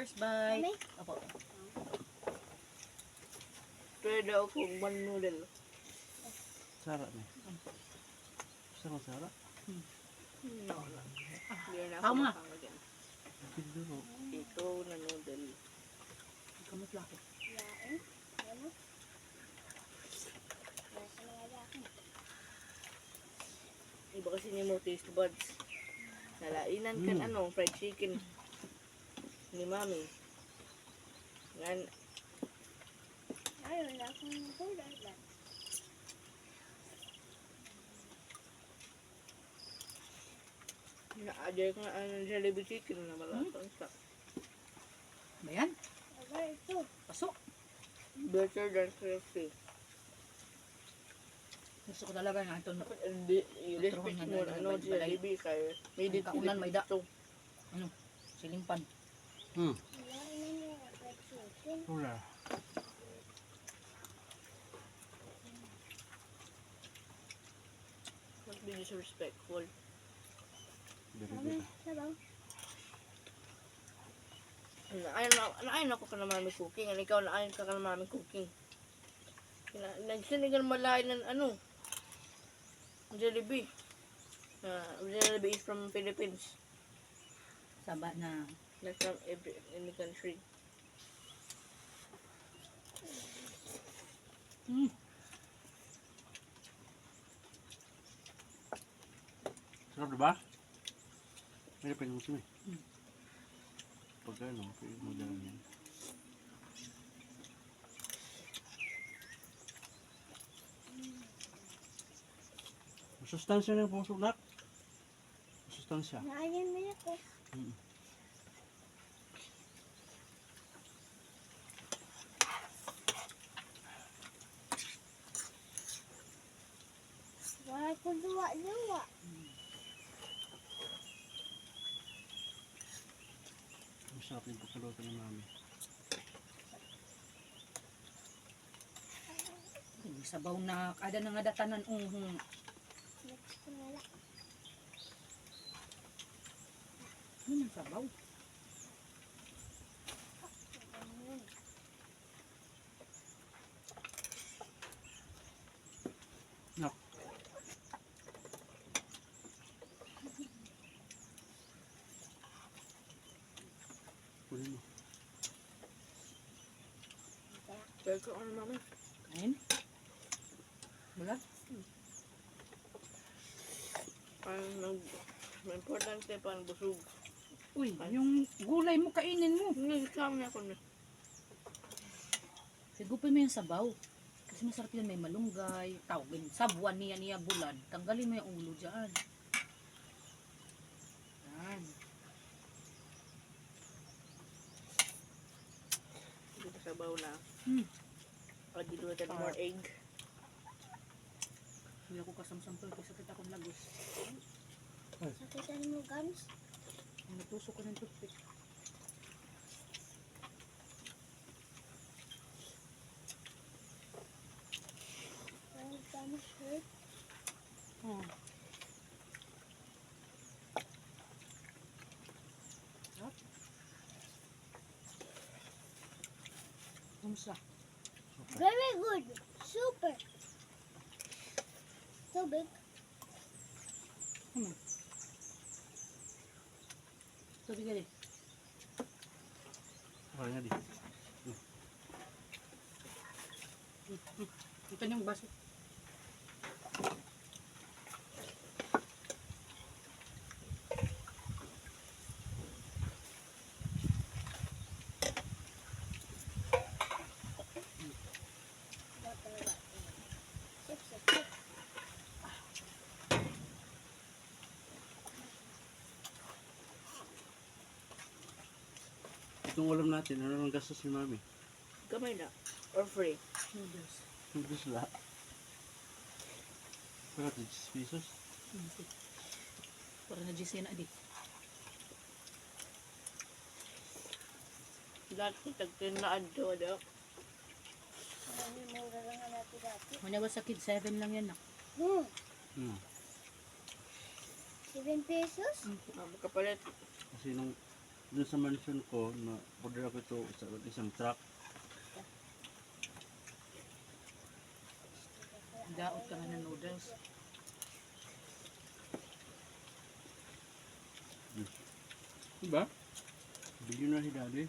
First bite. Mami? Opo. Try daw kung one noodle. Sarap na. Sarap sarap. No, no. Hindi na ako Tama. makakagyan. Siguro. Ito na noodle. Kamot laki. Lain. Ano? Nasa mga yakin. Iba kasi ni mo taste buds. Nalainan kan fried chicken. Ni mami. Ngan, Ayun, wala akong gulay lang. na-adjust nga ang Jollibee chicken na malatang sa. Ba yan? Aba, ito. Pasok. Better than crispy. Gusto ko talaga na ito. Hindi, i-respect Turuan mo na ano balay. Jollibee kaya may Ang kaunan, may da. dito. Silingpan. Hmm. Lain na niya. Like chicken. Wala. Must be disrespectful. Very Mami, good. sabaw. Naayon ako ka na mami cooking. Ano ikaw naayon ka na mami cooking. Nagsinigan malayo ng Jollibee. Jollibee is from Philippines. Saba na. Not from any country. Sarap diba? May pa yung sumi. Hmm. Pag ano, pwede mo dyan yan. Masustansya na yung puso nak. Masustansya. Naayan mo na ko. Hmm. Wala ko luwa-luwa. Masarap yung pagkaluto ng mami. Yung sabaw na kada na nga datanan. Next ko na lang. Ano yung sabaw? Ganun. Nak. Kunin mo. Kaya ko ano mami. Ayun. Wala? Importante pa ang busog. Uy, yung gulay mo kainin mo. Nag-exam na ako na. Sigupin mo yung sabaw. Kasi masarap yun, may malunggay, tawagin, sabuan niya bulan. Tanggalin mo yung ulo dyan. Yan. Dito sa baw na. O dito natin more egg. Hindi ako kasamsampal kasi sakit akong lagos. Sakitan mo, gums. Natusok ko ng toothpick. Ang gums hurt. Oh. Sarap. Kamusta? Very good. Super. So big. Sabi ka rin. Okay nga di. Ito yung baso. Sip, sip, sip. Itong ulam natin, ano nang gastos ni mami? Gamay na. Or free. Noodles. Noodles lahat. Pero 10 pesos. Para na GC na di. Dati tagtinaan to daw. Ano yung mura lang nga natin dati? Muna ba sa kid 7 lang yan na. Hmm. 7 pesos? Makapalit. Kasi nung Doon sa mansion ko, na order ako ito sa isang truck. Daot ka nga ng noodles. Diba? Bigyan na si daddy.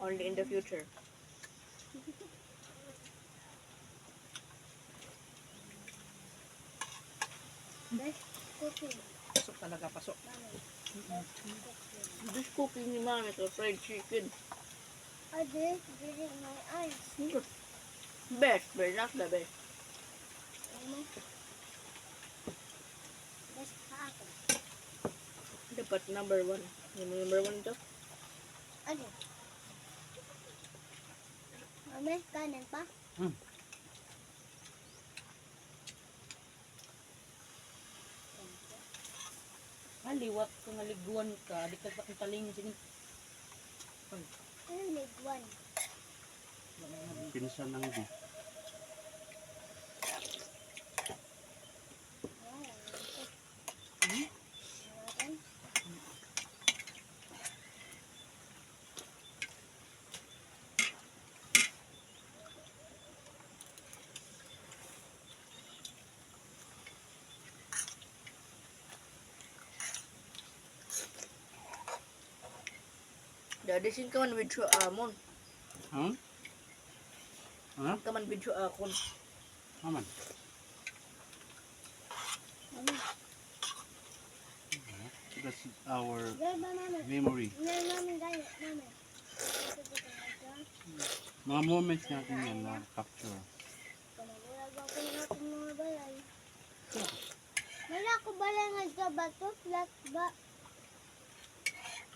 Only in the future. Best cooking. Pasok talaga, pasok. Mami. This cooking ni mami to fried chicken. I did it in my eyes. Best, but not the best. Ano? Best kaako. Dapat number 1. Yung number 1 ito. Ano? Mami, kanan pa? Liwat ka nga liguan ka, di ka sa taling sige. Ano ligwan? Pinsan ng di. Dadasin ka man video amon. Ha? Ha? Ka man video akon. Aman. Mami. That's our Dahil ba, mami? memory. Dahil, mami, dahil, mami. Mga moments natin yan na capture. Kamagulag ako na akong mga balay. Wala ko balay nga sa bato, flat ba?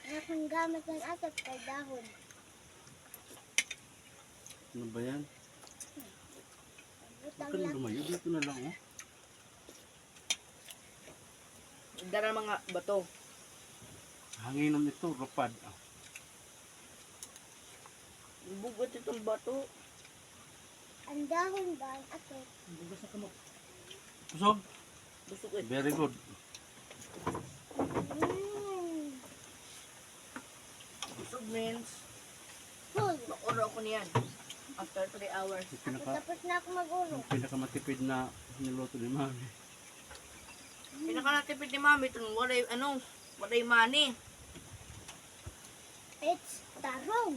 Nakang gamit ng atat kay dahon. Ano ba yan? Butang Huwag ka na lang. lumayo. Dito na lang, oh. Dara mga bato. Hanginan ito, rupad. Ah. Bugot itong bato. Ang dahon ba ang atot? Bugas na kamot. Pusog. Busog eh. Very good. Busog means Full. makuro ako niyan. After 3 hours. Tapos na ako mag-uro. Yung pinakamatipid na niluto ni mami. Pinakanatipid ni mami itong walay money. It's tarong.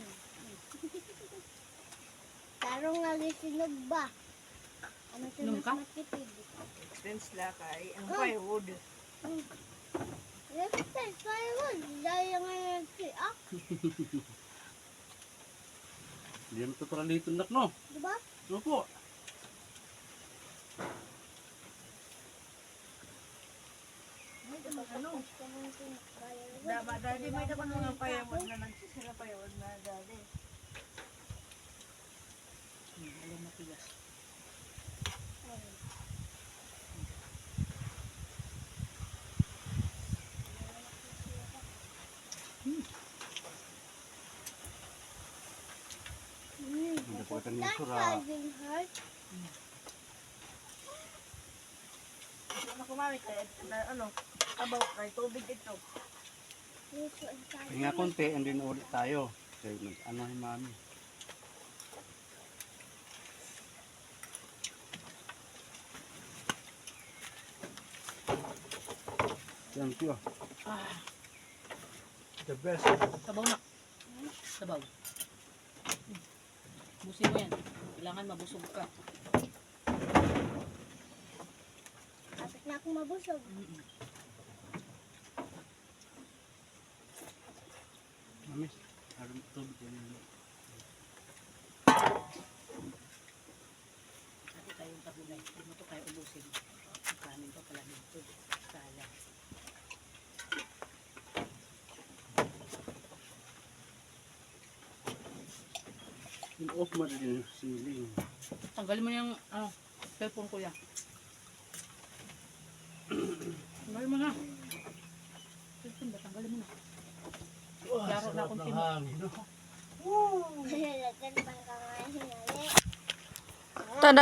Tarong nga gisinog ba? Ano siya Nung mas ka? matipid? Expense la kay ang Oh. firewood. Yes, firewood. Dahil nga nagsiak. Hindi naman ito para lito nak, no? Diba? Ano po? Daddy, may dapat mga firewood na nagsisira firewood na daddy. Alam matigas. Hindi po kita That's nisura. causing hurt. Ano ko mami kaya about kay tubig ito. Puso ang causing Hinga konti, and then ulit tayo. Kaya ano si mami. Thank you. Ah, The best. sabaw na. Sabaw. Busin mo yan. Kailangan mabusog ka. Kapit na akong mabusog. Mami, harap tubig yan. Ate tayong tabulay. Hindi mo ito tayo ubusin. Ang kanin pa pala dito. Sala. In-off mo rin yung ceiling. Tanggalin mo yung cellphone ko yan. Tanggalin mo na. Cellphone ba? Tanggalin mo na. Klaro na akong timo. hangin, no? Lagan pa ka nga hinali.